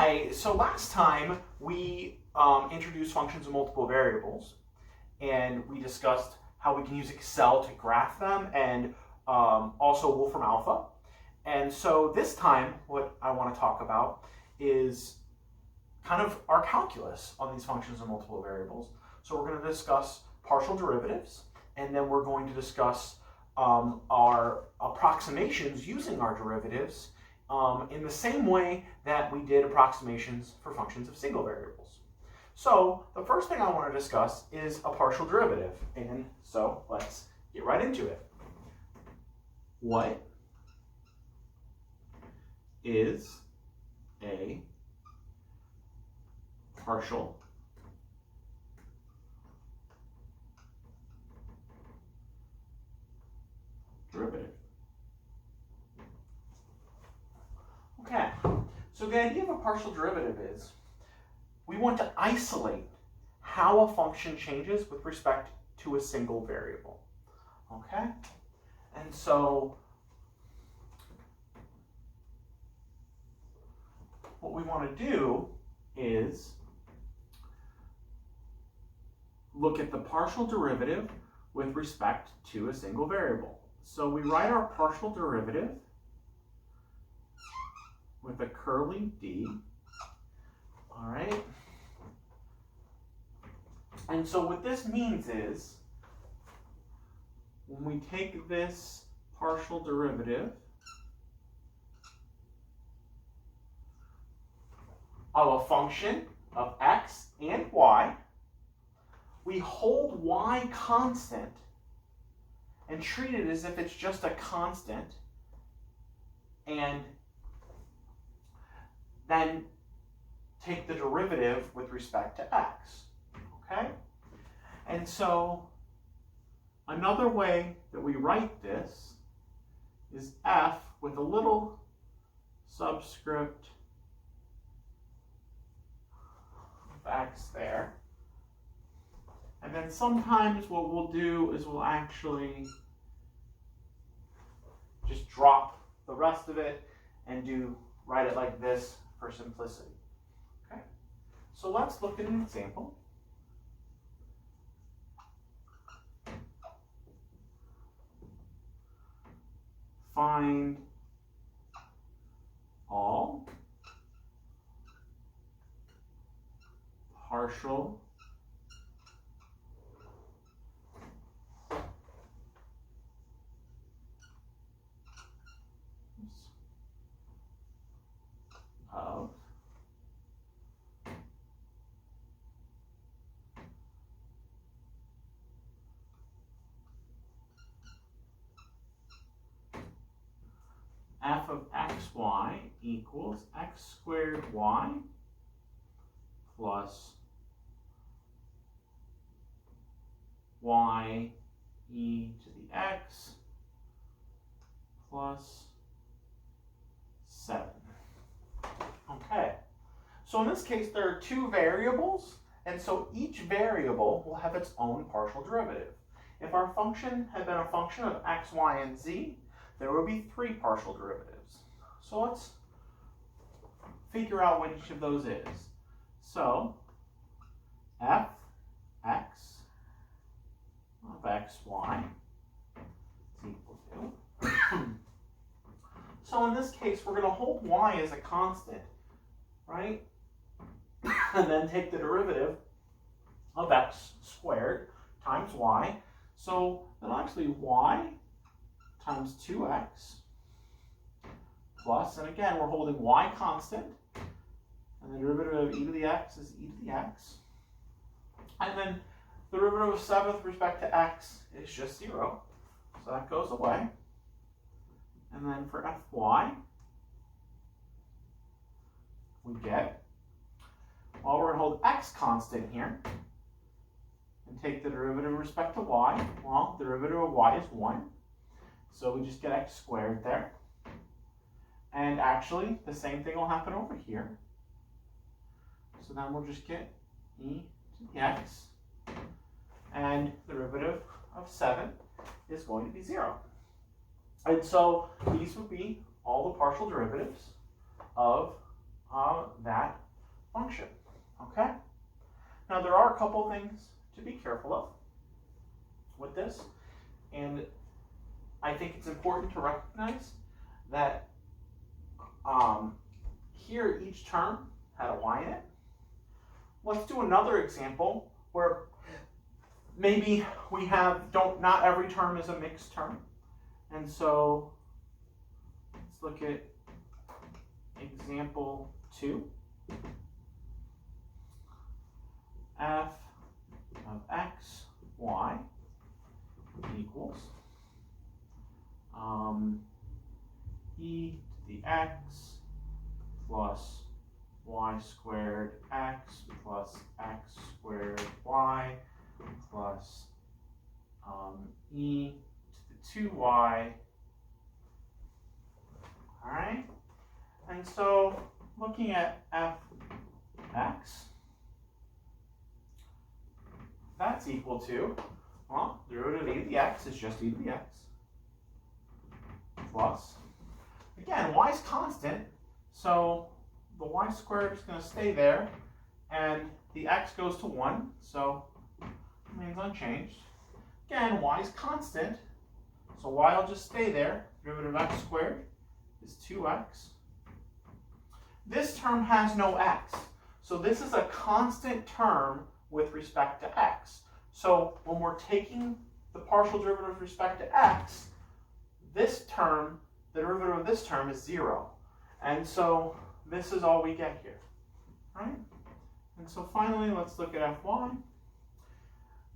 Hi, so last time we introduced functions of multiple variables, and we discussed how we can use Excel to graph them, and also Wolfram Alpha. And so this time, what I want to talk about is kind of our calculus on these functions of multiple variables. So we're going to discuss partial derivatives, and then we're going to discuss our approximations using our derivatives in the same way that we did approximations for functions of single variables. So the first thing I want to discuss is a partial derivative, and so let's get right into it. What is a partial derivative? Okay, so the idea of a partial derivative is we want to isolate how a function changes with respect to a single variable. Okay, and so what we want to do is look at the partial derivative with respect to a single variable. So we write our partial derivative with a curly d, all right? And so what this means is when we take this partial derivative of a function of x and y, we hold y constant and treat it as if it's just a constant, and then take the derivative with respect to x, okay? And so another way that we write this is f with a little subscript of x there. And then sometimes what we'll do is we'll actually just drop the rest of it and write it like this for simplicity. Okay, so let's look at an example. Find all partial of f of xy equals x squared y plus y e to the x plus 7. Okay, so in this case there are two variables, and so each variable will have its own partial derivative. If our function had been a function of x, y, and z, there would be 3 partial derivatives. So let's figure out what each of those is. So f x of xy is equal to so in this case we're going to hold y as a constant, right? And then take the derivative of x squared times y. So that'll actually y times 2x plus, and again we're holding y constant, and the derivative of e to the x is e to the x. And then the derivative of 7 with respect to x is just 0, so that goes away. And then for fy, we get, well, we're going to hold x constant here and take the derivative with respect to y. Well, the derivative of y is 1, so we just get x squared there. And actually, the same thing will happen over here. So then we'll just get e to the x, and the derivative of 7 is going to be 0. And so these would be all the partial derivatives of that a couple things to be careful of with this. And I think it's important to recognize that here each term had a y in it. Let's do another example where maybe we have, not every term is a mixed term. And so let's look at example 2. F of x, y equals e to the x plus y squared x plus x squared y plus e to the 2y. All right? And so looking at fx, that's equal to, well, derivative of e to the x is just e to the x plus, again, y is constant, so the y squared is going to stay there, and the x goes to 1, so it remains unchanged. Again, y is constant, so y will just stay there. Derivative of x squared is 2x. This term has no x, so this is a constant term with respect to x. So when we're taking the partial derivative with respect to x, this term, the derivative of this term is 0. And so this is all we get here, right? And so finally, let's look at fy.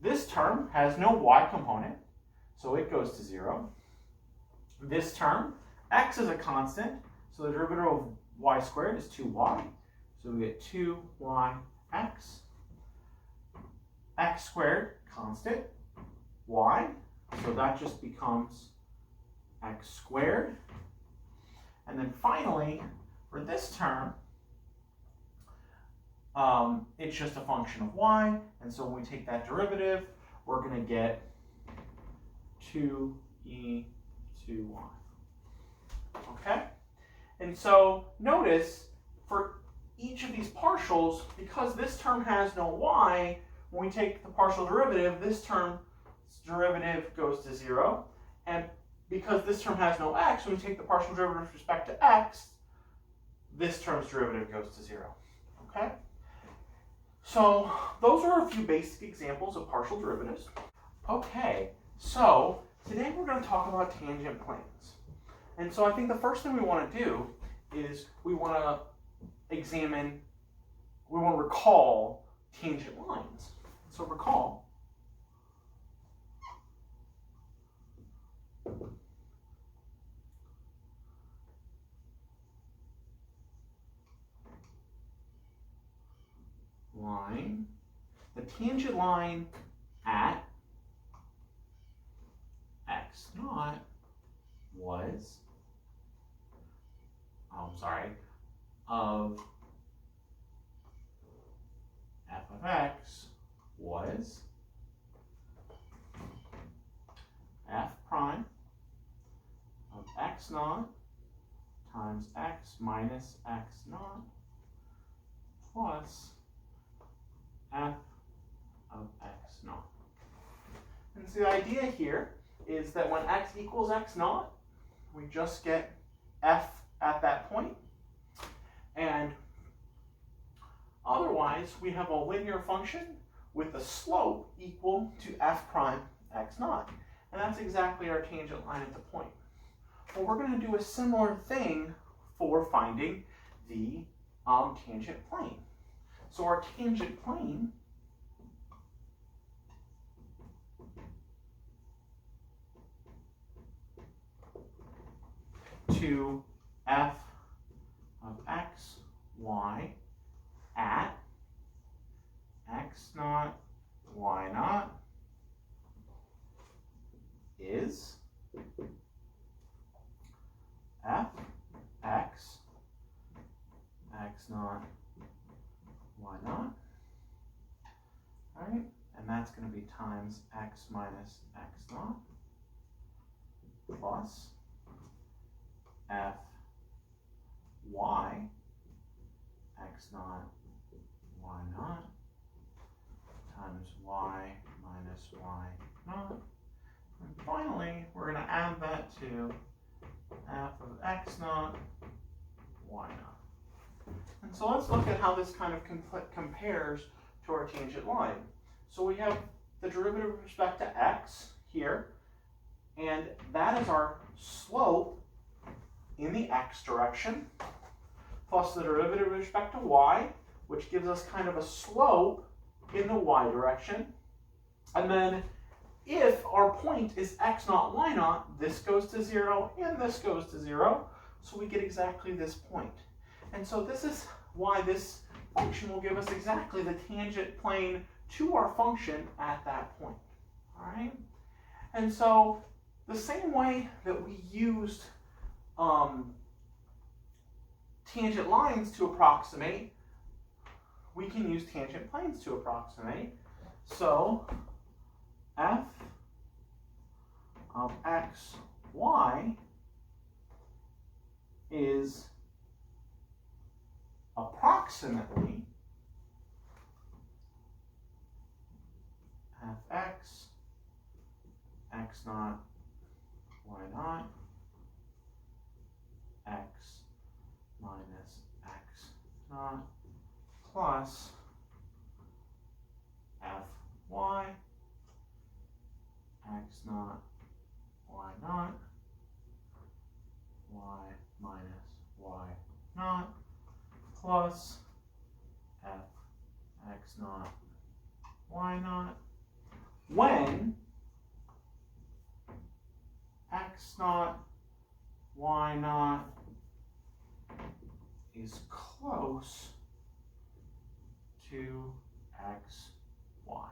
This term has no y component, so it goes to 0. This term, x is a constant, so the derivative of y squared is 2y. So we get 2yx. X squared, constant, y, so that just becomes x squared. And then finally, for this term, it's just a function of y, and so when we take that derivative, we're going to get 2e to y. Okay? And so notice, for each of these partials, because this term has no y, when we take the partial derivative, this term's derivative goes to 0. And because this term has no x, when we take the partial derivative with respect to x, this term's derivative goes to 0. Okay? So those are a few basic examples of partial derivatives. Okay, so today we're going to talk about tangent planes. And so I think the first thing we want to do is we want to recall tangent lines. So recall line, the tangent line at x naught was, of f of x was f prime of x naught times x minus x naught plus f of x naught. And so the idea here is that when x equals x naught, we just get f at that point. And otherwise, we have a linear function with the slope equal to f prime x naught. And that's exactly our tangent line at the point. Well, we're going to do a similar thing for finding the tangent plane. So our tangent plane to f of x, y at x naught, y naught is f x, x naught, y naught. All right, and that's going to be times x minus x naught plus f y, x naught, y naught times y minus y naught. And finally, we're going to add that to f of x naught, y naught. And so let's look at how this kind of compares to our tangent line. So we have the derivative with respect to x here, and that is our slope in the x direction, plus the derivative with respect to y, which gives us kind of a slope in the y direction. And then if our point is x naught, y naught, this goes to 0 and this goes to 0, so we get exactly this point. And so this is why this function will give us exactly the tangent plane to our function at that point. All right? And so the same way that we used tangent lines to approximate, we can use tangent planes to approximate. So f of x, y is approximately fx, x naught, y naught, x minus x naught, plus fy, x naught, y naught, y minus y naught, plus f x naught, y naught, when x naught, y naught is close to x, y.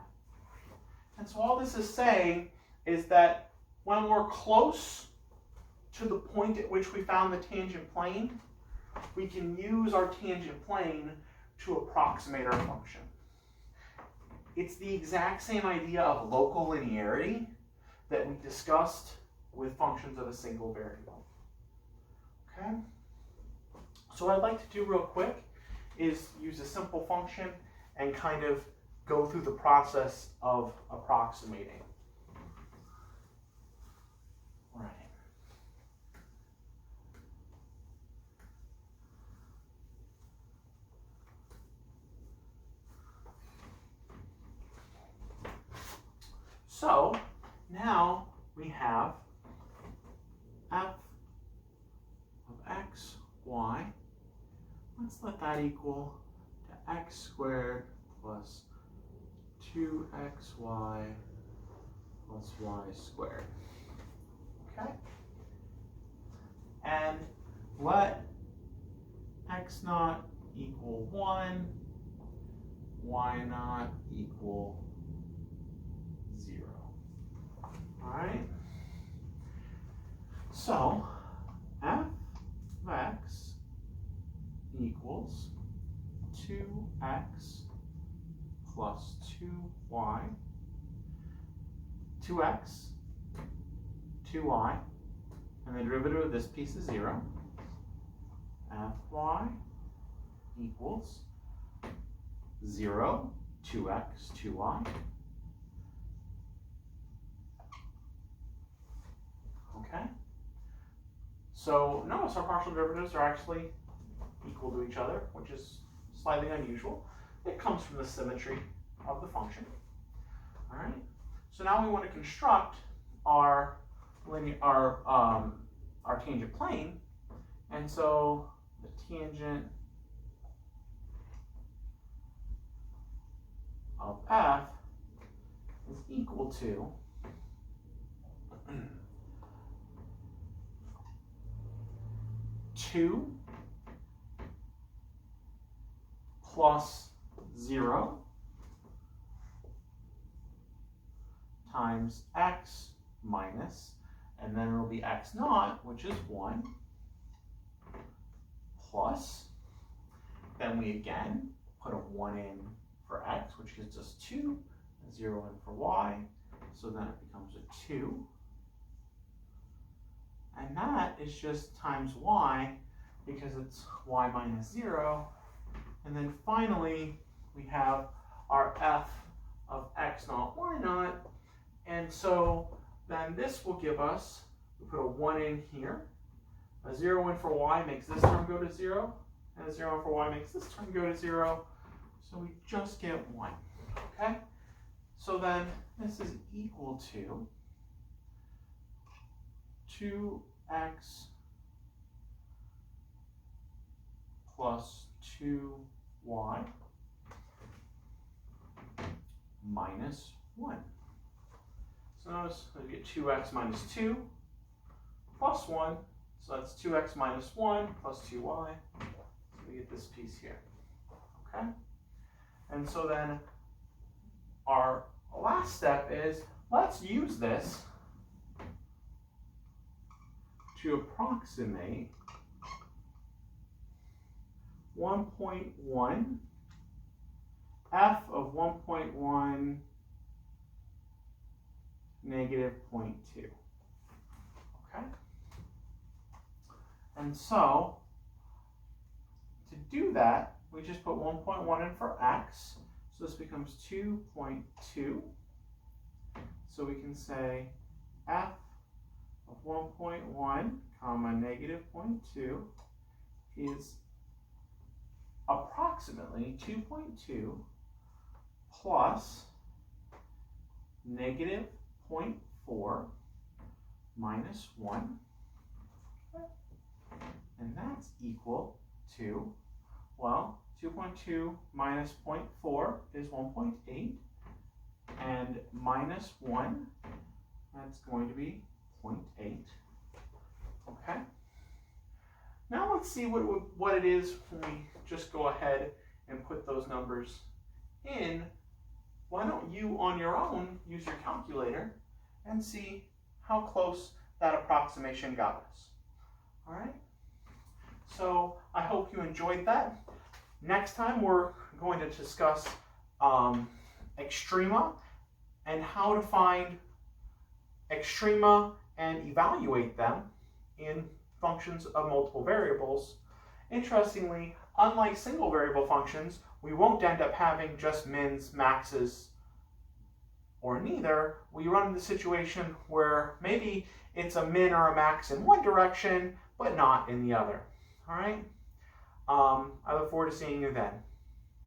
And so all this is saying is that when we're close to the point at which we found the tangent plane, we can use our tangent plane to approximate our function. It's the exact same idea of local linearity that we discussed with functions of a single variable. Okay? So what I'd like to do real quick is use a simple function and kind of go through the process of approximating. Right. So now we have f of x, y. Let's let that equal to x squared plus 2xy plus y squared. Okay? And let x naught equal 1, y naught equal 0. All right? So, f of x equals 2x plus 2y, 2x, 2y, and the derivative of this piece is 0. Fy equals 0, 2x, 2y. Okay? So notice our partial derivatives are actually equal to each other, which is slightly unusual. It comes from the symmetry of the function. All right. So now we want to construct our tangent plane, and so the tangent of f is equal to 2 plus 0 times x minus, and then it'll be x naught, which is 1, plus, then we again put a 1 in for x, which gives us 2, and 0 in for y, so then it becomes a 2. And that is just times y, because it's y minus 0. And then finally, we have our f of x naught, y naught. And so then this will give us, we put a 1 in here, a 0 in for y makes this term go to 0, and a 0 in for y makes this term go to 0. So we just get 1, okay? So then this is equal to 2x plus 2y minus 1. So notice we get 2x minus 2 plus 1. So that's 2x minus 1 plus 2y. So we get this piece here. Okay? And so then our last step is, let's use this to approximate 1.1 f of 1.1 negative 0.2. Okay? And so, to do that, we just put 1.1 in for x. So this becomes 2.2. So we can say f of 1.1 comma negative 0.2 is approximately 2.2 plus negative 0.4 minus 1. And that's equal to, well, 2.2 minus 0.4 is 1.8, and minus 1, that's going to be 0.8. Okay? Now let's see what it is when we just go ahead and put those numbers in. Why don't you on your own use your calculator and see how close that approximation got us. All right? So I hope you enjoyed that. Next time we're going to discuss extrema and how to find extrema and evaluate them in functions of multiple variables. Interestingly, unlike single variable functions, we won't end up having just mins, maxes, or neither. We run into the situation where maybe it's a min or a max in one direction, but not in the other. All right? I look forward to seeing you then.